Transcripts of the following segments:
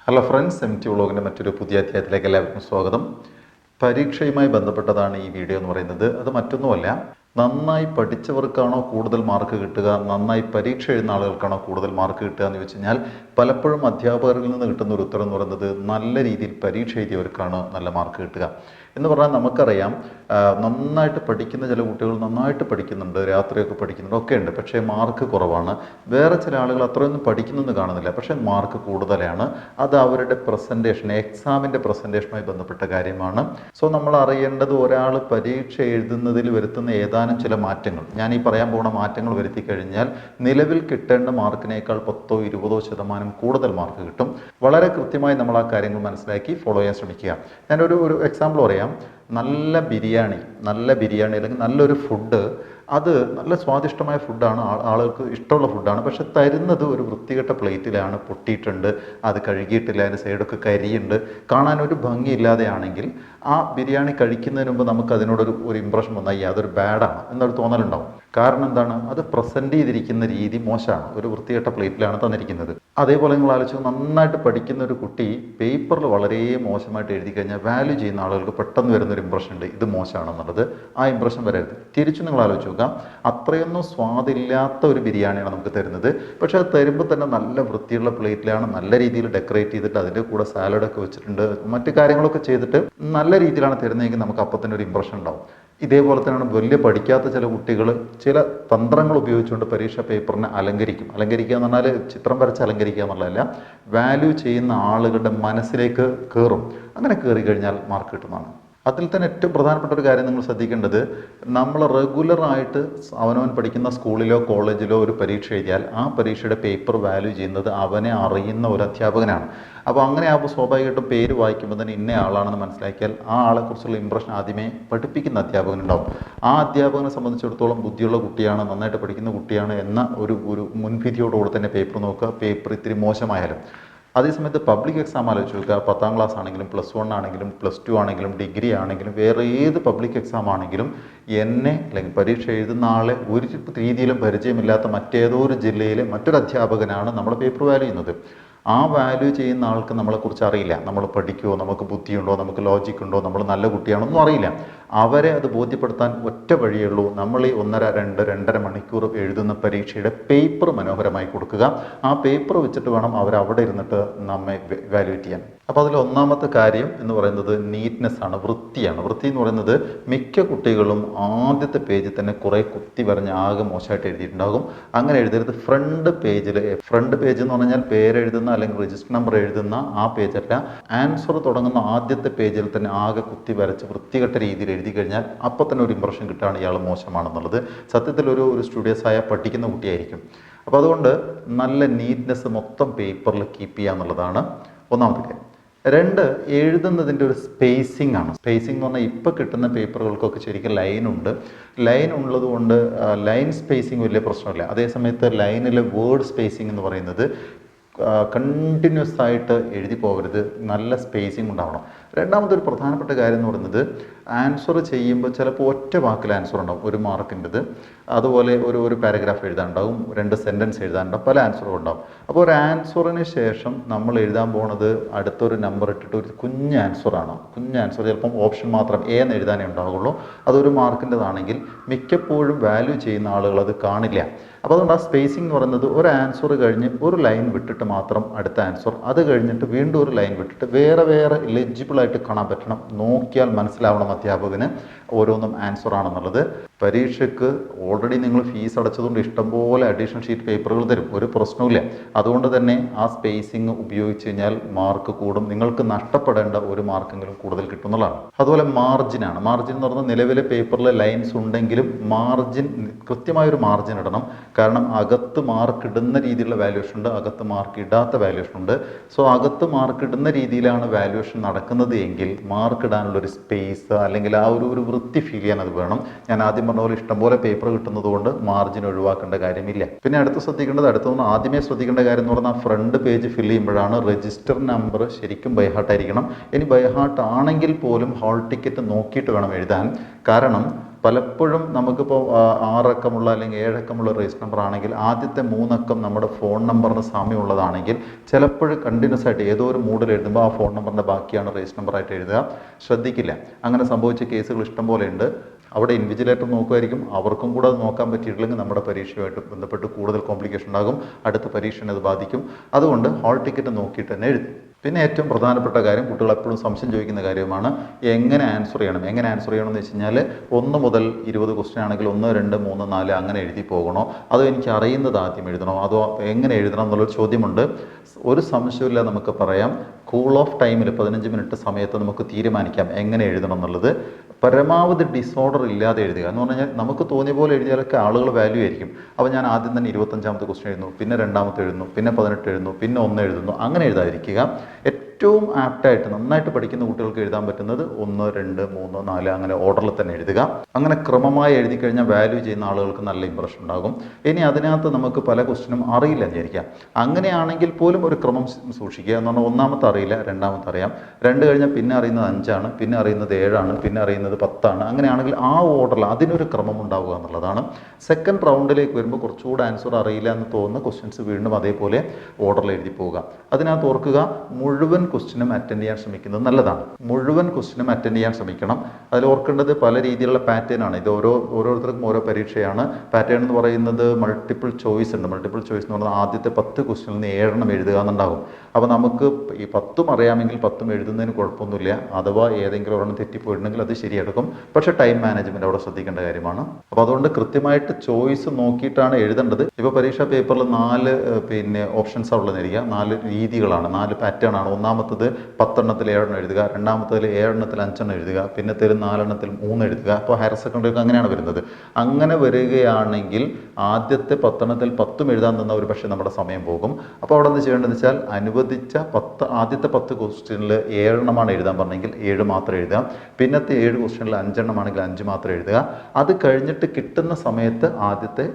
Hello friends, MT വ്ളോഗിൻ്റെ മറ്റൊരു പുതിയ അധ്യായത്തിലേക്ക് എല്ലാവർക്കും സ്വാഗതം. പരീക്ഷയുമായി ബന്ധപ്പെട്ടതാണ് ഈ വീഡിയോ എന്ന് പറയുന്നത്. അത് മറ്റൊന്നുമല്ല, നന്നായി പഠിച്ചവർക്കാണോ കൂടുതൽ മാർക്ക് കിട്ടുക, നന്നായി പരീക്ഷ എഴുതുന്ന ആളുകൾക്കാണോ കൂടുതൽ മാർക്ക് കിട്ടുക എന്ന് വെച്ച് കഴിഞ്ഞാൽ പലപ്പോഴും അധ്യാപകരിൽ നിന്ന് കിട്ടുന്ന ഒരു ഉത്തരം എന്ന് പറയുന്നത് നല്ല രീതിയിൽ പരീക്ഷ എഴുതിയവർക്കാണ് നല്ല മാർക്ക് കിട്ടുക എന്ന് പറഞ്ഞാൽ നമുക്കറിയാം. നന്നായിട്ട് പഠിക്കുന്ന ചില കുട്ടികൾ നന്നായിട്ട് പഠിക്കുന്നുണ്ട്, രാത്രിയൊക്കെ പഠിക്കുന്നുണ്ട്, ഒക്കെ ഉണ്ട്, പക്ഷേ മാർക്ക് കുറവാണ്. വേറെ ചില ആളുകൾ അത്രയൊന്നും പഠിക്കുന്നെന്ന് കാണുന്നില്ല, പക്ഷേ മാർക്ക് കൂടുതലാണ്. അത് അവരുടെ പ്രസൻറ്റേഷൻ, എക്സാമിൻ്റെ പ്രസൻറ്റേഷനുമായി ബന്ധപ്പെട്ട കാര്യമാണ്. സോ നമ്മൾ അറിയേണ്ടത്, ഒരാൾ പരീക്ഷ എഴുതുന്നതിൽ വരുത്തുന്ന ഏതാനും ചില മാറ്റങ്ങൾ, ഞാൻ ഈ പറയാൻ പോകുന്ന മാറ്റങ്ങൾ വരുത്തി കഴിഞ്ഞാൽ നിലവിൽ കിട്ടേണ്ട മാർക്കിനേക്കാൾ 10-20% കൂടുതൽ മാർക്ക് കിട്ടും. വളരെ കൃത്യമായി നമ്മൾ ആ കാര്യങ്ങൾ മനസ്സിലാക്കി ഫോളോ ചെയ്യാൻ ശ്രമിക്കുക. ഞാനൊരു എക്സാമ്പിൾ പറയാം. നല്ല ബിരിയാണി അല്ലെങ്കിൽ നല്ലൊരു ഫുഡ്, അത് നല്ല സ്വാദിഷ്ടമായ ഫുഡാണ്, ആളുകൾക്ക് ഇഷ്ടമുള്ള ഫുഡാണ്. പക്ഷെ തരുന്നത് ഒരു വൃത്തികെട്ട പ്ലേറ്റിലാണ്, പൊട്ടിയിട്ടുണ്ട്, അത് കഴുകിയിട്ടില്ല, അതിൻ്റെ സൈഡൊക്കെ കരിയുണ്ട്, കാണാനൊരു ഭംഗിയില്ലാതെയാണെങ്കിൽ ആ ബിരിയാണി കഴിക്കുന്നതിന് മുമ്പ് നമുക്ക് അതിനോടൊരു ഇമ്പ്രഷൻ വന്നാൽ അതൊരു ബാഡാണ് എന്നൊരു തോന്നലുണ്ടാവും. കാരണം എന്താണ്? അത് പ്രസൻറ്റ് ചെയ്തിരിക്കുന്ന രീതി മോശമാണ്, ഒരു വൃത്തികെട്ട പ്ലേറ്റിലാണ് തന്നിരിക്കുന്നത്. അതേപോലെ നിങ്ങൾ ആലോചിച്ച്, നന്നായിട്ട് പഠിക്കുന്ന ഒരു കുട്ടി പേപ്പറിൽ വളരെ മോശമായിട്ട് എഴുതി കഴിഞ്ഞാൽ വാല്യൂ ചെയ്യുന്ന ആളുകൾക്ക് പെട്ടെന്ന് വരുന്നൊരു ഇമ്പ്രഷൻ ഉണ്ട്, ഇത് മോശമാണെന്നുള്ളത്. ആ ഇമ്പ്രഷൻ വരരുത്. തിരിച്ചു നിങ്ങൾ ആലോചിച്ച് നോക്കാം, അത്രയൊന്നും സ്വാദില്ലാത്ത ഒരു ബിരിയാണിയാണ് നമുക്ക് തരുന്നത്, പക്ഷേ അത് തരുമ്പോൾ തന്നെ നല്ല വൃത്തിയുള്ള പ്ലേറ്റിലാണ്, നല്ല രീതിയിൽ ഡെക്കറേറ്റ് ചെയ്തിട്ട് അതിൻ്റെ കൂടെ സാലഡൊക്കെ വെച്ചിട്ടുണ്ട്, മറ്റു കാര്യങ്ങളൊക്കെ ചെയ്തിട്ട് നല്ല രീതിയിലാണ് തരുന്നതെങ്കിൽ നമുക്ക് അപ്പം തന്നെ ഒരു ഇമ്പ്രഷൻ ഉണ്ടാവും. ഇതേപോലെ തന്നെയാണ് വലിയ പഠിക്കാത്ത ചില കുട്ടികൾ ചില തന്ത്രങ്ങൾ ഉപയോഗിച്ചുകൊണ്ട് പരീക്ഷാ പേപ്പറിനെ അലങ്കരിക്കുക എന്ന് പറഞ്ഞാൽ ചിത്രം വരച്ച് അലങ്കരിക്കുക എന്നുള്ളതല്ല, വാല്യൂ ചെയ്യുന്ന ആളുകളുടെ മനസ്സിലേക്ക് കയറും. അങ്ങനെ കയറി കഴിഞ്ഞാൽ മാർക്ക് കിട്ടുന്നതാണ്. അതിൽ തന്നെ ഏറ്റവും പ്രധാനപ്പെട്ട ഒരു കാര്യം നിങ്ങൾ ശ്രദ്ധിക്കേണ്ടത്, നമ്മൾ റെഗുലറായിട്ട് അവനവൻ പഠിക്കുന്ന സ്കൂളിലോ കോളേജിലോ ഒരു പരീക്ഷ എഴുതിയാൽ ആ പരീക്ഷയുടെ പേപ്പർ വാല്യൂ ചെയ്യുന്നത് അവനെ അറിയുന്ന ഒരു അധ്യാപകനാണ്. അപ്പോൾ അങ്ങനെ ആകുമ്പോൾ സ്വാഭാവികമായിട്ടും പേര് വായിക്കുമ്പോൾ തന്നെ ഇന്ന ആളാണെന്ന് മനസ്സിലാക്കിയാൽ ആ ആളെക്കുറിച്ചുള്ള ഇമ്പ്രഷൻ ആദ്യമേ പഠിപ്പിക്കുന്ന അധ്യാപകനുണ്ടാവും. ആ അധ്യാപകനെ സംബന്ധിച്ചിടത്തോളം ബുദ്ധിയുള്ള കുട്ടിയാണ്, നന്നായിട്ട് പഠിക്കുന്ന കുട്ടിയാണ് എന്ന ഒരു മുൻവിധിയോടുകൂടി തന്നെ പേപ്പർ നോക്കുക. പേപ്പർ ഇത്തിരി മോശമായാലും. അതേസമയത്ത് പബ്ലിക് എക്സാം ആലോചിച്ച് നോക്കുക. 10ാം ക്ലാസ് ആണെങ്കിലും +1 ആണെങ്കിലും +2 ആണെങ്കിലും ഡിഗ്രി ആണെങ്കിലും വേറെ ഏത് പബ്ലിക് എക്സാം ആണെങ്കിലും അല്ലെങ്കിൽ പരീക്ഷ എഴുതുന്ന ആളെ ഒരു രീതിയിലും പരിചയമില്ലാത്ത മറ്റേതോ ഒരു ജില്ലയിലെ മറ്റൊരു അധ്യാപകനാണ് നമ്മുടെ പേപ്പർ വാല്യൂ ചെയ്യുന്നത്. ആ വാല്യൂ ചെയ്യുന്ന ആൾക്ക് നമ്മളെക്കുറിച്ച് അറിയില്ല. നമ്മൾ പഠിക്കുമോ, നമുക്ക് ബുദ്ധിയുണ്ടോ, നമുക്ക് ലോജിക് ഉണ്ടോ, നമ്മൾ നല്ല കുട്ടിയാണോന്നും അറിയില്ല. അവരെ അത് ബോധ്യപ്പെടുത്താൻ ഒറ്റ വഴിയേ ഉള്ളൂ, നമ്മൾ ഈ 1.5-2.5 മണിക്കൂർ എഴുതുന്ന പരീക്ഷയുടെ പേപ്പർ മനോഹരമായി കൊടുക്കുക. ആ പേപ്പർ വെച്ചിട്ട് വേണം അവരവിടെ ഇരുന്നിട്ട് നമ്മെ വാല്യൂറ്റ് ചെയ്യാൻ. അപ്പോൾ അതിൽ ഒന്നാമത്തെ കാര്യം എന്ന് പറയുന്നത് നീറ്റ്നെസ് ആണ്, വൃത്തിയാണ്. വൃത്തി എന്ന് പറയുന്നത് മിക്ക കുട്ടികളും ആദ്യത്തെ പേജിൽ തന്നെ കുറേ കുത്തി വരഞ്ഞ് ആകെ മോശമായിട്ട് എഴുതിയിട്ടുണ്ടാകും. അങ്ങനെ എഴുതരുത്. ഫ്രണ്ട് പേജ് എന്ന് പറഞ്ഞാൽ പേരെഴുതുന്ന അല്ലെങ്കിൽ രജിസ്റ്റർ നമ്പർ എഴുതുന്ന ആ പേജല്ല, ആൻസർ തുടങ്ങുന്ന ആദ്യത്തെ പേജിൽ തന്നെ ആകെ കുത്തി വരച്ച് വൃത്തികെട്ട രീതിയിൽ എഴുതി കഴിഞ്ഞാൽ അപ്പോൾ തന്നെ ഒരു ഇമ്പ്രഷൻ കിട്ടുകയാണ് ഇയാൾ മോശമാണെന്നുള്ളത്. സത്യത്തിൽ ഒരു സ്റ്റുഡിയസ് ആയ പഠിക്കുന്ന കുട്ടിയായിരിക്കും. അപ്പോൾ അതുകൊണ്ട് നല്ല നീറ്റ്നെസ് മൊത്തം പേപ്പറിൽ കീപ്പ് ചെയ്യുക എന്നുള്ളതാണ് ഒന്നാമത്തെ കാര്യം. 2, എഴുതുന്നതിൻ്റെ ഒരു സ്പേസിംഗ് ആണ്. സ്പേസിംഗ് എന്ന് പറഞ്ഞാൽ ഇപ്പോൾ കിട്ടുന്ന പേപ്പറുകൾക്കൊക്കെ ശരിക്കും ലൈൻ ഉള്ളത് കൊണ്ട് ലൈൻ സ്പേസിംഗ് വലിയ പ്രശ്നമില്ല. അതേസമയത്ത് ലൈനിലെ വേർഡ് സ്പേസിംഗ് എന്ന് പറയുന്നത് കണ്ടിന്യൂസ് ആയിട്ട് എഴുതി പോകരുത്, നല്ല സ്പേസിംഗ് ഉണ്ടാവണം. രണ്ടാമതൊരു പ്രധാനപ്പെട്ട കാര്യം എന്ന് പറയുന്നത്, ആൻസർ ചെയ്യുമ്പോൾ ചിലപ്പോൾ ഒറ്റ വാക്കിൽ ആൻസർ ഉണ്ടാവും, 1 മാർക്കിൻ്റെത്. അതുപോലെ ഒരു പാരഗ്രാഫ് എഴുതാനുണ്ടാവും, 2 സെൻറ്റൻസ് എഴുതാനുണ്ടാവും, പല ആൻസറും ഉണ്ടാവും. അപ്പോൾ ഒരു ആൻസറിന് ശേഷം നമ്മൾ എഴുതാൻ പോകുന്നത് അടുത്തൊരു നമ്പർ ഇട്ടിട്ട് ഒരു കുഞ്ഞ് ആൻസറാണ്. ചിലപ്പം ഓപ്ഷൻ മാത്രം എന്ന് എഴുതാനേ ഉണ്ടാവുള്ളൂ. അതൊരു മാർക്കിൻ്റെതാണെങ്കിൽ മിക്കപ്പോഴും വാല്യൂ ചെയ്യുന്ന ആളുകൾ അത് കാണില്ല. അപ്പോൾ അതുകൊണ്ട് ആ സ്പേസിംഗ് എന്ന് പറയുന്നത്, ഒരു ആൻസർ കഴിഞ്ഞ് ഒരു ലൈൻ വിട്ടിട്ട് മാത്രം അടുത്ത ആൻസർ, അത് കഴിഞ്ഞിട്ട് വീണ്ടും ഒരു ലൈൻ വിട്ടിട്ട് വേറെ എലിജിബിളായിട്ട് കാണാൻ പറ്റണം. നോക്കിയാൽ മനസ്സിലാവണം അധ്യാപകന് ഓരോന്നും ആൻസർ ആണെന്നുള്ളത്. പരീക്ഷയ്ക്ക് ഓൾറെഡി നിങ്ങൾ ഫീസ് അടച്ചതുകൊണ്ട് ഇഷ്ടംപോലെ അഡീഷണൽ ഷീറ്റ് പേപ്പറുകൾ തരും, ഒരു പ്രശ്നവുമില്ല. അതുകൊണ്ട് തന്നെ ആ സ്പേസിങ് ഉപയോഗിച്ച് കഴിഞ്ഞാൽ മാർക്ക് കൂടും. നിങ്ങൾക്ക് നഷ്ടപ്പെടേണ്ട 1 മാർക്കെങ്കിലും കൂടുതൽ കിട്ടുന്നതാണ്. അതുപോലെ മാർജിൻ എന്ന് പറഞ്ഞാൽ നിലവിലെ പേപ്പറിലെ ലൈൻസ് ഉണ്ടെങ്കിലും കൃത്യമായൊരു മാർജിൻ ഇടണം. കാരണം അകത്ത് മാർക്ക് ഇടുന്ന രീതിയിലുള്ള വാല്യൂഷൻ ഉണ്ട്, അകത്ത് മാർക്ക് ഇടാത്ത വാല്യൂഷൻ ഉണ്ട്. സോ അകത്ത് മാർക്ക് ഇടുന്ന രീതിയിലാണ് വാല്യൂഷൻ നടക്കുന്നത് എങ്കിൽ മാർക്ക് ഇടാനുള്ളൊരു സ്പേസ് അല്ലെങ്കിൽ ആ ഒരു വൃത്തി ഫീൽ ചെയ്യാൻ അത് വേണം. ഞാൻ ആദ്യം പറഞ്ഞ പോലെ ഇഷ്ടംപോലെ പേപ്പർ കിട്ടുന്നത് കൊണ്ട് മാർജിൻ ഒഴിവാക്കേണ്ട കാര്യമില്ല. പിന്നെ ആദ്യമേ ശ്രദ്ധിക്കേണ്ട കാര്യം എന്ന് പറഞ്ഞാൽ ഫ്രണ്ട് പേജ് ഫില്ല് ചെയ്യുമ്പോഴാണ് രജിസ്റ്റർ നമ്പർ ശരിക്കും ബൈഹാർട്ട് ആയിരിക്കണം. ഇനി ബൈഹാർട്ട് ആണെങ്കിൽ പോലും ഹാൾ ടിക്കറ്റ് നോക്കിയിട്ട് വേണം എഴുതാൻ. കാരണം പലപ്പോഴും നമുക്കിപ്പോൾ 6 അക്കമുള്ള അല്ലെങ്കിൽ 7 അക്കമുള്ള രജിസ്റ്റർ നമ്പർ ആണെങ്കിൽ ആദ്യത്തെ 3 അക്കം നമ്മുടെ ഫോൺ നമ്പറിന് സാമ്യമുള്ളതാണെങ്കിൽ ചിലപ്പോഴും കണ്ടിന്യൂസ് ആയിട്ട് ഏതോ ഒരു മൂഡിൽ എഴുതുമ്പോൾ ആ ഫോൺ നമ്പറിൻ്റെ ബാക്കിയാണ് രജിസ്റ്റർ നമ്പറായിട്ട് എഴുതുക. ശ്രദ്ധിക്കില്ല. അങ്ങനെ സംഭവിച്ച കേസുകൾ ഇഷ്ടം പോലെ ഉണ്ട്. അവിടെ ഇൻവിജിലേറ്റർ നോക്കുമായിരിക്കും. അവർക്കും കൂടെ അത് നോക്കാൻ പറ്റിയിട്ടില്ലെങ്കിൽ നമ്മുടെ പരീക്ഷയുമായിട്ട് ബന്ധപ്പെട്ട് കൂടുതൽ കോംപ്ലിക്കേഷൻ ഉണ്ടാകും. അടുത്ത പരീക്ഷനെ അത് ബാധിക്കും. അതുകൊണ്ട് ഹാൾ ടിക്കറ്റ് നോക്കിയിട്ട് തന്നെ എഴുതും. പിന്നെ ഏറ്റവും പ്രധാനപ്പെട്ട കാര്യം, കുട്ടികൾ എപ്പോഴും സംശയം ചോദിക്കുന്ന കാര്യമാണ് എങ്ങനെ ആൻസർ ചെയ്യണം. എങ്ങനെ ആൻസർ ചെയ്യണമെന്ന് വെച്ച് കഴിഞ്ഞാൽ 1 മുതൽ 20 ക്വസ്റ്റ്യൻ ആണെങ്കിൽ 1, 2, 3, 4 അങ്ങനെ എഴുതി പോകണോ, അതോ എനിക്ക് അറിയുന്നത് ആദ്യം എഴുതണോ, അതോ എങ്ങനെ എഴുതണം എന്നുള്ളൊരു ചോദ്യമുണ്ട്. ഒരു സംശയമില്ല, നമുക്ക് പറയാം. കൂൾ ഓഫ് ടൈമിൽ 15 മിനിറ്റ് സമയത്ത് നമുക്ക് തീരുമാനിക്കാം എങ്ങനെ എഴുതണം എന്നുള്ളത്. പരമാവധി ഡിസോർഡർ ഇല്ലാതെ എഴുതുക എന്ന് പറഞ്ഞാൽ നമുക്ക് തോന്നിയ പോലെ എഴുതിയാലൊക്കെ ആളുകൾ വാല്യൂ ആയിരിക്കും. അപ്പോൾ ഞാൻ ആദ്യം തന്നെ 25ാമത്തെ ക്വസ്റ്റ്യൻ എഴുതുന്നു, പിന്നെ 2ാമത്തെ എഴുതുന്നു, പിന്നെ 18 എഴുതുന്നു, പിന്നെ 1 എഴുതുന്നു. അങ്ങനെ എഴുതാതിരിക്കുക. ഏറ്റവും ആപ്റ്റായിട്ട് നന്നായിട്ട് പഠിക്കുന്ന കുട്ടികൾക്ക് എഴുതാൻ പറ്റുന്നത് 1, 2, 3, 4 അങ്ങനെ ഓർഡറിൽ തന്നെ എഴുതുക. അങ്ങനെ ക്രമമായി എഴുതി കഴിഞ്ഞാൽ വാല്യൂ ചെയ്യുന്ന ആളുകൾക്ക് നല്ല ഇമ്പ്രഷൻ ഉണ്ടാകും. ഇനി അതിനകത്ത് നമുക്ക് പല ക്വസ്റ്റ്യനും അറിയില്ല വിചാരിക്കാം. അങ്ങനെയാണെങ്കിൽ പോലും ഒരു ക്രമം സൂക്ഷിക്കുക എന്ന് പറഞ്ഞാൽ 1ാമത്തെ അറിയില്ല, 2ാമത്തെ അറിയാം, 2 കഴിഞ്ഞാൽ പിന്നെ അറിയുന്നത് 5 ആണ്, പിന്നെ അറിയുന്നത് 7 ആണ്, പിന്നെ അറിയുന്നത് 10 ആണ്. അങ്ങനെയാണെങ്കിൽ ആ ഓർഡറിൽ അതിനൊരു ക്രമം ഉണ്ടാവുക എന്നുള്ളതാണ്. സെക്കൻഡ് റൗണ്ടിലേക്ക് വരുമ്പോൾ കുറച്ചുകൂടെ ആൻസർ അറിയില്ല എന്ന് തോന്നുന്ന ക്വസ്റ്റ്യൻസ് വീണ്ടും അതേപോലെ ഓർഡറിൽ എഴുതി പോവുക. അതിനകത്ത് ഓർക്കുക, മുഴുവൻ ക്വസ്റ്റ്യനും അറ്റൻഡ് ചെയ്യാൻ ശ്രമിക്കുന്നത് നല്ലതാണ്. മുഴുവൻ ക്വസ്റ്റ്യനും അറ്റൻഡ് ചെയ്യാൻ ശ്രമിക്കണം. അതിൽ ഓർക്കേണ്ടത് പല രീതിയിലുള്ള പാറ്റേൺ ആണ്. ഇത് ഓരോരുത്തർക്കും ഓരോ പരീക്ഷയാണ്. പാറ്റേൺ എന്ന് പറയുന്നത് മൾട്ടിപ്പിൾ ചോയ്സ് ഉണ്ട്. മൾട്ടിപ്പിൾ ചോയ്സ് എന്ന് പറഞ്ഞാൽ ആദ്യത്തെ 10 ക്വസ്റ്റ്യനിൽ നിന്ന് 7 എഴുതുക എന്നുണ്ടാകും. അപ്പോൾ നമുക്ക് ഈ 10 അറിയാമെങ്കിൽ 10 എഴുതുന്നതിന് കുഴപ്പമൊന്നുമില്ല. അഥവാ ഏതെങ്കിലും ഒരെണ്ണം തെറ്റിപ്പോയിട്ടുണ്ടെങ്കിൽ അത് ശരിയെടുക്കും. പക്ഷേ ടൈം മാനേജ്മെൻറ്റ് അവിടെ ശ്രദ്ധിക്കേണ്ട കാര്യമാണ്. അപ്പോൾ അതുകൊണ്ട് കൃത്യമായിട്ട് ചോയ്സ് നോക്കിയിട്ടാണ് എഴുതേണ്ടത്. ഇപ്പോൾ പരീക്ഷാ പേപ്പറിൽ 4 ഓപ്ഷൻസ് ഉള്ളതെന്നിരിക്കുക. 4 രീതികളാണ്, 4 പാറ്റേൺ ആണ്. ഒന്നാമത്തത് 10 എണ്ണത്തിൽ 7 എഴുതുക, രണ്ടാമത്തതിൽ 7 എണ്ണത്തിൽ 5 എഴുതുക, പിന്നത്തേൽ 4 എണ്ണത്തിൽ 3 എഴുതുക. അപ്പോൾ ഹയർ സെക്കൻഡറിക്ക് അങ്ങനെയാണ് വരുന്നത്. അങ്ങനെ വരികയാണെങ്കിൽ ആദ്യത്തെ 10 എണ്ണത്തിൽ 10 എഴുതാൻ നിന്ന ഒരു പക്ഷേ നമ്മുടെ സമയം പോകും. അപ്പോൾ അവിടെ നിന്ന് ചെയ്യേണ്ടതെന്ന് വെച്ചാൽ അനുവദിച്ച ആദ്യത്തെ 10 ക്വസ്റ്റ്യനിൽ 7 എണ്ണമാണ് എഴുതാൻ പറഞ്ഞെങ്കിൽ 7 മാത്രം എഴുതുക. പിന്നത്തെ 7 ക്വസ്റ്റ്യനിൽ 5 എണ്ണമാണെങ്കിൽ 5 മാത്രം എഴുതുക. അത് കഴിഞ്ഞിട്ട് കിട്ടുന്ന സമയത്ത് ആദ്യത്തെ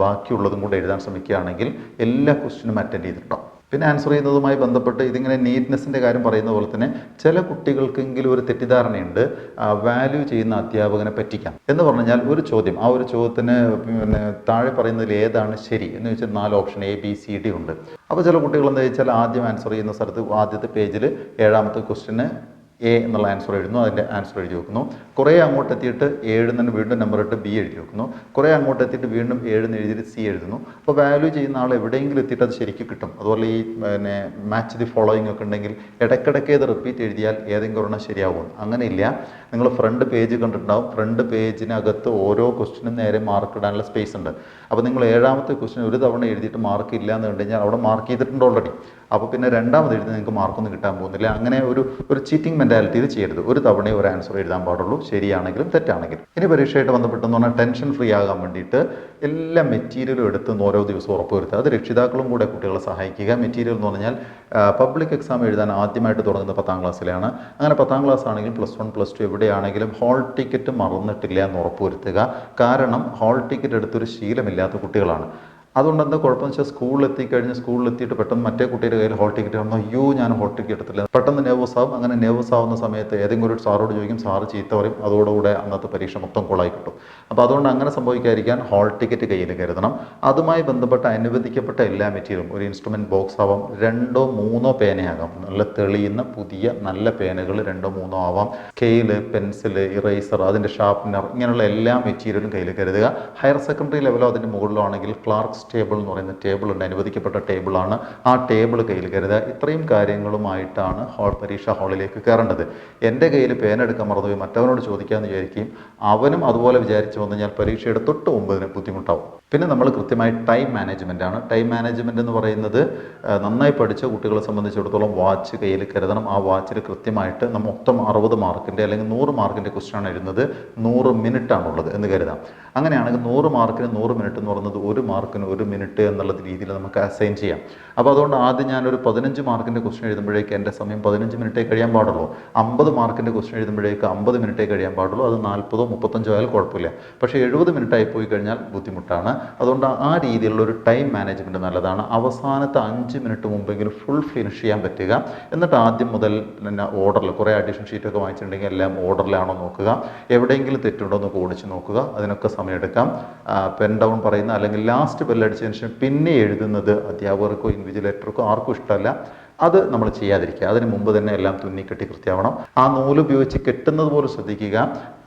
ബാക്കിയുള്ളതും കൂടെ എഴുതാൻ ശ്രമിക്കുകയാണെങ്കിൽ എല്ലാ ക്വസ്റ്റ്യനും അറ്റൻഡ് ചെയ്തിട്ടുണ്ടാവും. പിന്നെ ആൻസർ ചെയ്യുന്നതുമായി ബന്ധപ്പെട്ട് ഇതിങ്ങനെ നീറ്റ്നെസ്സിൻ്റെ കാര്യം പറയുന്ന പോലെ തന്നെ ചില കുട്ടികൾക്കെങ്കിലും ഒരു തെറ്റിദ്ധാരണയുണ്ട്, വാല്യൂ ചെയ്യുന്ന അധ്യാപകനെ പറ്റിക്കാം എന്ന് പറഞ്ഞാൽ ഒരു ചോദ്യം, ആ ഒരു ചോദ്യത്തിന് താഴെ പറയുന്നതിൽ ഏതാണ് ശരി എന്ന് ചോദിച്ചാൽ 4 ഓപ്ഷൻ ABCD ഉണ്ട്. അപ്പോൾ ചില കുട്ടികൾ എന്താ വെച്ചാൽ ആദ്യം ആൻസർ ചെയ്യുന്ന സ്ഥലത്ത് ആദ്യത്തെ പേജിൽ 7ാമത്തെ ക്വസ്റ്റ്യന് A എന്നുള്ള ആൻസർ എഴുതുന്നു, അതിൻ്റെ ആൻസർ എഴുതി വെക്കുന്നു. കുറേ അങ്ങോട്ട് എത്തിയിട്ട് 7 തന്നെ വീണ്ടും നമ്പർ ഇട്ട് B എഴുതി വെക്കുന്നു. കുറേ അങ്ങോട്ട് എത്തിയിട്ട് വീണ്ടും 7 എഴുതിയിട്ട് C എഴുതുന്നു. അപ്പോൾ വാല്യൂ ചെയ്യുന്ന ആൾ എവിടെയെങ്കിലും എത്തിയിട്ട് അത് ശരിക്കും കിട്ടും. അതുപോലെ ഈ മാച്ച് ദി ഫോളോയിങ് ഒക്കെ ഉണ്ടെങ്കിൽ ഇടയ്ക്കിടയ്ക്ക് ഇത് റിപ്പീറ്റ് എഴുതിയാൽ ഏതെങ്കിലും ഒരെണ്ണം ശരിയാവും. അങ്ങനെയില്ല. നിങ്ങൾ ഫ്രണ്ട് പേജ് കണ്ടിട്ടുണ്ടാവും. ഫ്രണ്ട് പേജിനകത്ത് ഓരോ ക്വസ്റ്റിനും നേരെ മാർക്ക് ഇടാനുള്ള സ്പേസ് ഉണ്ട്. അപ്പോൾ നിങ്ങൾ 7ാമത്തെ ക്വസ്റ്റ്യൻ ഒരു തവണ എഴുതിയിട്ട് മാർക്ക് ഇല്ല എന്ന് കണ്ടു കഴിഞ്ഞാൽ അവിടെ മാർക്ക് ചെയ്തിട്ടുണ്ട് ഓൾറെഡി. അപ്പോൾ പിന്നെ 2ാമത് എഴുതി നിങ്ങൾക്ക് മാർക്കൊന്നും കിട്ടാൻ പോകുന്നില്ല. അങ്ങനെ ഒരു ചീറ്റിംഗ് മെൻറ്റാലിറ്റിയിൽ ചെയ്യരുത്. ഒരു തവണ ഒരു ആൻസർ എഴുതാൻ പാടുള്ളൂ, ശരിയാണെങ്കിലും തെറ്റാണെങ്കിലും. ഇനി പരീക്ഷയായിട്ട് ബന്ധപ്പെട്ടെന്ന് പറഞ്ഞാൽ ടെൻഷൻ ഫ്രീ ആകാൻ വേണ്ടിയിട്ട് എല്ലാ മെറ്റീരിയലും എടുത്ത് ഓരോ ദിവസവും ഉറപ്പുവരുത്തുക. അത് രക്ഷിതാക്കളും കൂടെ കുട്ടികളെ സഹായിക്കുക. മെറ്റീരിയൽ എന്ന് പറഞ്ഞാൽ പബ്ലിക് എക്സാം എഴുതാൻ ആദ്യമായിട്ട് തുടങ്ങുന്നത് 10ാം ക്ലാസ്സിലാണ്. അങ്ങനെ 10ാം ക്ലാസ് ആണെങ്കിൽ +1 +2 എവിടെയാണെങ്കിലും ഹാൾ ടിക്കറ്റ് മറന്നിട്ടില്ല എന്ന് ഉറപ്പുവരുത്തുക. കാരണം ഹാൾ ടിക്കറ്റ് എടുത്തൊരു ശീലമില്ലാത്ത കുട്ടികളാണ്. അതുകൊണ്ട് എന്താ കുഴപ്പമെന്ന് വെച്ചാൽ സ്കൂളിലെത്തിയിട്ട് പെട്ടെന്ന് മറ്റേ കുട്ടിയുടെ കയ്യിൽ ഹോൾ ടിക്കറ്റ് കാണുന്നു, അയ്യോ ഞാൻ ഹോൾ ടിക്കറ്റ് എടുത്തില്ല, പെട്ടെന്ന് നെർവസ് ആവും. അങ്ങനെ നെർവസ് ആവുന്ന സമയത്ത് ഏതെങ്കിലും ഒരു സാറോട് ചോദിക്കും, സാറ് ചീത്ത പറയും. അതോടുകൂടെ അന്നത്തെ പരീക്ഷ മൊത്തം കൊളായി കിട്ടും. അപ്പോൾ അതുകൊണ്ട് അങ്ങനെ സംഭവിക്കാതിരിക്കാൻ ഹോൾ ടിക്കറ്റ് കയ്യിൽ കരുതണം. അതുമായി ബന്ധപ്പെട്ട അനുവദിക്കപ്പെട്ട എല്ലാ മെറ്റീരിയലും, ഒരു ഇൻസ്ട്രുമെൻറ്റ് ബോക്സ് ആവാം, 2 3 പേനയാകാം, നല്ല തെളിയുന്ന പുതിയ നല്ല പേനകൾ 2 3 ആവാം, സ്കെയില്, പെൻസില്, ഇറേസർ, അതിൻ്റെ ഷാർപ്നർ, ഇങ്ങനെയുള്ള എല്ലാ മെറ്റീരിയലും കയ്യിൽ കരുതുക. ഹയർ സെക്കൻഡറി ലെവലോ അതിൻ്റെ മുകളിലോ ആണെങ്കിൽ ക്ലാർക്സ് ടേബിൾ എന്ന് പറയുന്ന ടേബിൾ ഉണ്ട്, അനുവദിക്കപ്പെട്ട ടേബിളാണ്. ആ ടേബിൾ കയ്യിൽ കരുതുക. ഇത്രയും കാര്യങ്ങളുമായിട്ടാണ് പരീക്ഷാ ഹാളിലേക്ക് കയറേണ്ടത്. എൻ്റെ കയ്യിൽ പേന എടുക്കാൻ മറന്നുപോയി മറ്റവനോട് ചോദിക്കാമെന്ന് വിചാരിക്കുകയും അവനും അതുപോലെ വിചാരിച്ചു വന്നു കഴിഞ്ഞാൽ പരീക്ഷയുടെ തൊട്ട് മുമ്പതിന് ബുദ്ധിമുട്ടാവും. പിന്നെ നമ്മൾ കൃത്യമായി ടൈം മാനേജ്മെൻ്റ് ആണ്. ടൈം മാനേജ്മെൻറ്റ് എന്ന് പറയുന്നത് നന്നായി പഠിച്ച കുട്ടികളെ സംബന്ധിച്ചിടത്തോളം വാച്ച് കയ്യിൽ കരുതണം. ആ വാച്ചിൽ കൃത്യമായിട്ട് മൊത്തം 60 മാർക്കിൻ്റെ അല്ലെങ്കിൽ 100 മാർക്കിൻ്റെ ക്വസ്റ്റ്യനാണ് എഴുതുന്നത്, 100 മിനിറ്റാണുള്ളത് എന്ന് കരുതാം. അങ്ങനെയാണെങ്കിൽ 100 മാർക്കിന് 100 മിനിറ്റ് എന്ന് പറയുന്നത് 1 മാർക്കിന് 1 മിനിറ്റ് എന്നുള്ള രീതിയിൽ നമുക്ക് അസൈൻ ചെയ്യാം. അപ്പോൾ അതുകൊണ്ട് ആദ്യം ഞാനൊരു 15 മാർക്കിൻ്റെ ക്വസ്റ്റ്യൻ എഴുതുമ്പോഴേക്ക് എൻ്റെ സമയം 15 മിനിറ്റേ കഴിയാൻ പാടുള്ളൂ. 50 മാർക്കിൻ്റെ ക്വസ്റ്റ്യൻ എഴുതുമ്പോഴേക്ക് 50 മിനിറ്റേ കഴിയാൻ പാടുള്ളൂ. അത് 40 35 ആയാലും കുഴപ്പമില്ല. പക്ഷേ 70 മിനിറ്റ് ആയി പോയി കഴിഞ്ഞാൽ ബുദ്ധിമുട്ടാണ്. അതുകൊണ്ട് ആ രീതിയിലുള്ള ഒരു ടൈം മാനേജ്മെൻറ്റ് നല്ലതാണ്. അവസാനത്തെ 5 മിനിറ്റ് മുമ്പെങ്കിലും ഫുൾ ഫിനിഷ് ചെയ്യാൻ പറ്റുക. എന്നിട്ട് ആദ്യം മുതൽ പിന്നെ ഓർഡറിൽ കുറേ അഡീഷൻ ഷീറ്റൊക്കെ വാങ്ങിച്ചിട്ടുണ്ടെങ്കിൽ എല്ലാം ഓർഡറിലാണോ നോക്കുക, എവിടെയെങ്കിലും തെറ്റുണ്ടോ എന്ന് ഓടിച്ച് നോക്കുക. അതിനൊക്കെ സമയമെടുക്കാം. പെൻ ഡൗൺ പറയുന്ന അല്ലെങ്കിൽ ലാസ്റ്റ് ബെല്ലടിച്ചതിന് ശേഷം പിന്നെ എഴുതുന്നത് അധ്യാപകർക്കോ ഇൻവിജിലേറ്റർക്കോ ആർക്കും ഇഷ്ടമല്ല. അത് നമ്മൾ ചെയ്യാതിരിക്കുക. അതിന് മുമ്പ് തന്നെ എല്ലാം തുന്നിക്കെട്ടി കൃത്യമാവണം. ആ നൂല് ഉപയോഗിച്ച് കെട്ടുന്നത് പോലെ ശ്രദ്ധിക്കുക.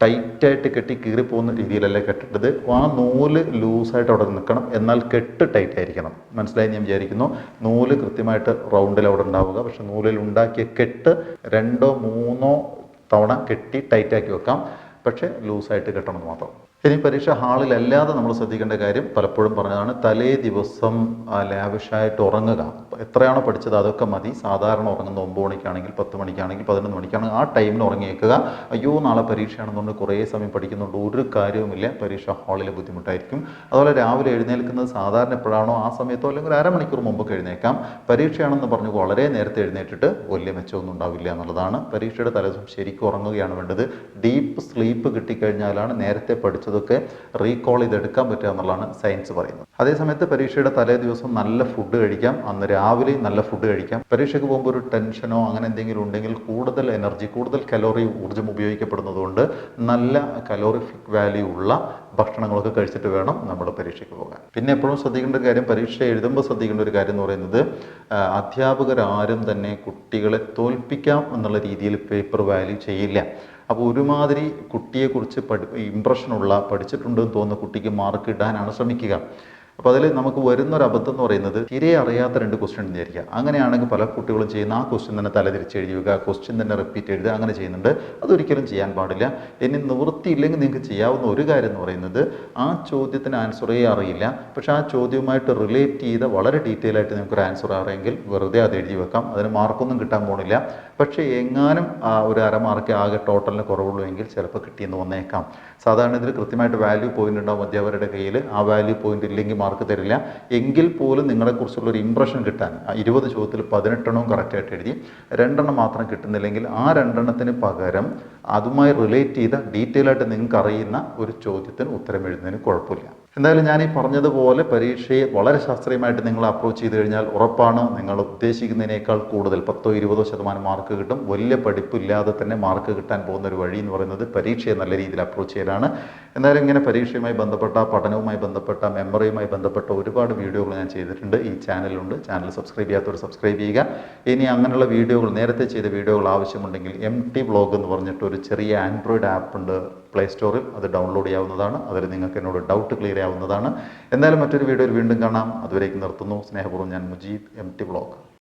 ടൈറ്റായിട്ട് കെട്ടി കീറിപ്പോകുന്ന രീതിയിലല്ലേ കെട്ടേണ്ടത്. ആ നൂല് ലൂസായിട്ട് അവിടെ നിൽക്കണം, എന്നാൽ കെട്ട് ടൈറ്റ് ആയിരിക്കണം. മനസ്സിലായി ഞാൻ വിചാരിക്കുന്നു. നൂല് കൃത്യമായിട്ട് റൗണ്ടിൽ അവിടെ ഉണ്ടാവുക. പക്ഷെ നൂലിൽ ഉണ്ടാക്കിയ കെട്ട് 2 3 തവണ കെട്ടി ടൈറ്റാക്കി വെക്കാം. പക്ഷേ ലൂസായിട്ട് കെട്ടണം മാത്രം. ഇനി പരീക്ഷ ഹാളിലല്ലാതെ നമ്മൾ ശ്രദ്ധിക്കേണ്ട കാര്യം പലപ്പോഴും പറഞ്ഞതാണ്, തലേ ദിവസം ലാവിഷായിട്ട് ഉറങ്ങുക. എത്രയാണോ പഠിച്ചത് അതൊക്കെ മതി. സാധാരണ ഉറങ്ങുന്ന 9 മണിക്കാണെങ്കിൽ 10 മണിക്കാണെങ്കിൽ 11 മണിക്കാണെങ്കിൽ ആ ടൈമിൽ ഉറങ്ങിയേക്കുക. അയ്യോ നാളെ പരീക്ഷയാണെന്നുകൊണ്ട് കുറേ സമയം പഠിക്കുന്നുണ്ട്, ഒരു കാര്യവുമില്ല. പരീക്ഷ ഹാളിൽ ബുദ്ധിമുട്ടായിരിക്കും. അതുപോലെ രാവിലെ എഴുന്നേൽക്കുന്നത് സാധാരണ എപ്പോഴാണോ ആ സമയത്തോ അല്ലെങ്കിൽ ഒരു അരമണിക്കൂർ മുമ്പൊക്കെ എഴുന്നേക്കാം. പരീക്ഷയാണെന്ന് പറഞ്ഞ് വളരെ നേരത്തെ എഴുന്നേറ്റിട്ട് വലിയ മെച്ചമൊന്നും ഉണ്ടാവില്ല എന്നുള്ളതാണ്. പരീക്ഷയുടെ തലേദിവസം ശരിക്കും ഉറങ്ങുകയാണ് വേണ്ടത്. ഡീപ്പ് സ്ലീപ്പ് കിട്ടിക്കഴിഞ്ഞാലാണ് നേരത്തെ പഠിച്ചതൊക്കെ റീകോൾ ചെയ്തെടുക്കാൻ പറ്റുക എന്നുള്ളതാണ് സയൻസ് പറയുന്നത്. അതേസമയത്ത് പരീക്ഷയുടെ തലേ ദിവസം നല്ല ഫുഡ് കഴിക്കാം. അന്ന് രാവിലെ നല്ല ഫുഡ് കഴിക്കാം. പരീക്ഷയ്ക്ക് പോകുമ്പോൾ ഒരു ടെൻഷനോ അങ്ങനെ എന്തെങ്കിലും ഉണ്ടെങ്കിൽ കൂടുതൽ എനർജി, കൂടുതൽ കലോറി, ഊർജ്ജം ഉപയോഗിക്കപ്പെടുന്നതുകൊണ്ട് നല്ല കലോറിഫിക് വാല്യൂ ഉള്ള ഭക്ഷണങ്ങളൊക്കെ കഴിച്ചിട്ട് വേണം നമ്മൾ പരീക്ഷയ്ക്ക് പോകാൻ. പിന്നെ എപ്പോഴും ശ്രദ്ധിക്കേണ്ട ഒരു കാര്യം, പരീക്ഷ എഴുതുമ്പോൾ ശ്രദ്ധിക്കേണ്ട ഒരു കാര്യം എന്ന് പറയുന്നത്, അധ്യാപകരാരും തന്നെ കുട്ടികളെ തോൽപ്പിക്കാം എന്നുള്ള രീതിയിൽ പേപ്പർ വാല്യൂ ചെയ്യില്ല. അപ്പോൾ ഒരുമാതിരി കുട്ടിയെക്കുറിച്ച് ഇമ്പ്രഷനുള്ള, പഠിച്ചിട്ടുണ്ടെന്ന് തോന്നുന്ന കുട്ടിക്ക് മാർക്ക് ഇടാനാണ് ശ്രമിക്കുക. അപ്പോൾ അതിൽ നമുക്ക് വരുന്നൊരു അബദ്ധം എന്ന് പറയുന്നത്, തീരെ അറിയാത്ത 2 ക്വസ്റ്റ്യൻ വിചാരിക്കുക. അങ്ങനെയാണെങ്കിൽ പല കുട്ടികളും ചെയ്യുന്ന ആ ക്വസ്റ്റ്യൻ തന്നെ തലതിരിച്ച് എഴുതുക, ക്വസ്റ്റ്യൻ തന്നെ റിപ്പീറ്റ് എഴുതുക, അങ്ങനെ ചെയ്യുന്നുണ്ട്. അതൊരിക്കലും ചെയ്യാൻ പാടില്ല. ഇനി നിവൃത്തിയില്ലെങ്കിൽ നിങ്ങൾക്ക് ചെയ്യാവുന്ന ഒരു കാര്യം എന്ന് പറയുന്നത്, ആ ചോദ്യത്തിന് ആൻസറേ അറിയില്ല, പക്ഷേ ആ ചോദ്യവുമായിട്ട് റിലേറ്റ് ചെയ്ത വളരെ ഡീറ്റെയിൽ ആയിട്ട് നിങ്ങൾക്കൊരു ആൻസർ അറിയെങ്കിൽ വെറുതെ അത് എഴുതി വെക്കാം. അതിന് മാർക്കൊന്നും കിട്ടാൻ പോണില്ല. പക്ഷേ എങ്ങാനും ഒരു അരമാർക്ക് ആകെ ടോട്ടലിന് കുറവുള്ളൂ എങ്കിൽ ചിലപ്പോൾ കിട്ടിയെന്ന് വന്നേക്കാം. സാധാരണ ഇതിൽ കൃത്യമായിട്ട് വാല്യൂ പോയിന്റ് ഉണ്ടാവും അധ്യാപകരുടെ കയ്യിൽ. ആ വാല്യൂ പോയിന്റ് ഇല്ലെങ്കിൽ മാർക്ക് തരില്ല. എങ്കിൽ പോലും നിങ്ങളെക്കുറിച്ചുള്ളൊരു ഇമ്പ്രഷൻ കിട്ടാൻ 20 ചോദ്യത്തിൽ 18 എണ്ണവും കറക്റ്റായിട്ട് എഴുതി, 2 എണ്ണം മാത്രം കിട്ടുന്നില്ലെങ്കിൽ ആ 2 എണ്ണത്തിന് പകരം അതുമായി റിലേറ്റ് ചെയ്ത ഡീറ്റെയിൽ ആയിട്ട് നിങ്ങൾക്ക് അറിയുന്ന ഒരു ചോദ്യത്തിന് ഉത്തരം എഴുതുന്നതിന് കുഴപ്പമില്ല. എന്തായാലും ഞാൻ ഈ പറഞ്ഞതുപോലെ പരീക്ഷയെ വളരെ ശാസ്ത്രീയമായിട്ട് നിങ്ങൾ അപ്രോച്ച് ചെയ്ത് കഴിഞ്ഞാൽ ഉറപ്പാണ് നിങ്ങൾ ഉദ്ദേശിക്കുന്നതിനേക്കാൾ കൂടുതൽ 10-20% മാർക്ക് കിട്ടും. വലിയ പഠിപ്പില്ലാതെ തന്നെ മാർക്ക് കിട്ടാൻ പോകുന്ന ഒരു വഴി എന്ന് പറയുന്നത് പരീക്ഷയെ നല്ല രീതിയിൽ അപ്രോച്ച് ചെയ്യലാണ്. എന്തായാലും ഇങ്ങനെ പരീക്ഷയുമായി ബന്ധപ്പെട്ട, പഠനവുമായി ബന്ധപ്പെട്ട, മെമ്മറിയുമായി ബന്ധപ്പെട്ട ഒരുപാട് വീഡിയോകൾ ഞാൻ ചെയ്തിട്ടുണ്ട്. ഈ ചാനലുണ്ട്. ചാനൽ സബ്സ്ക്രൈബ് ചെയ്യാത്തവർ സബ്സ്ക്രൈബ് ചെയ്യുക. ഇനി അങ്ങനെയുള്ള വീഡിയോകൾ, നേരത്തെ ചെയ്ത വീഡിയോകൾ ആവശ്യമുണ്ടെങ്കിൽ MT വ്ലോഗ് എന്ന് പറഞ്ഞിട്ട് ഒരു ചെറിയ ആൻഡ്രോയിഡ് ആപ്പ് ഉണ്ട് പ്ലേ സ്റ്റോറിൽ. അത് ഡൗൺലോഡ് ചെയ്യാവുന്നതാണ്. അതിൽ നിങ്ങൾക്ക് എന്നോട് ഡൗട്ട് ക്ലിയർ ചെയ്യാവുന്നതാണ്. എന്തായാലും മറ്റൊരു വീഡിയോയിൽ വീണ്ടും കാണാം. അതുവരേക്കും നിർത്തുന്നു. സ്നേഹപൂർവ്വം ഞാൻ മുജീബ്, MT വ്ലോഗ്.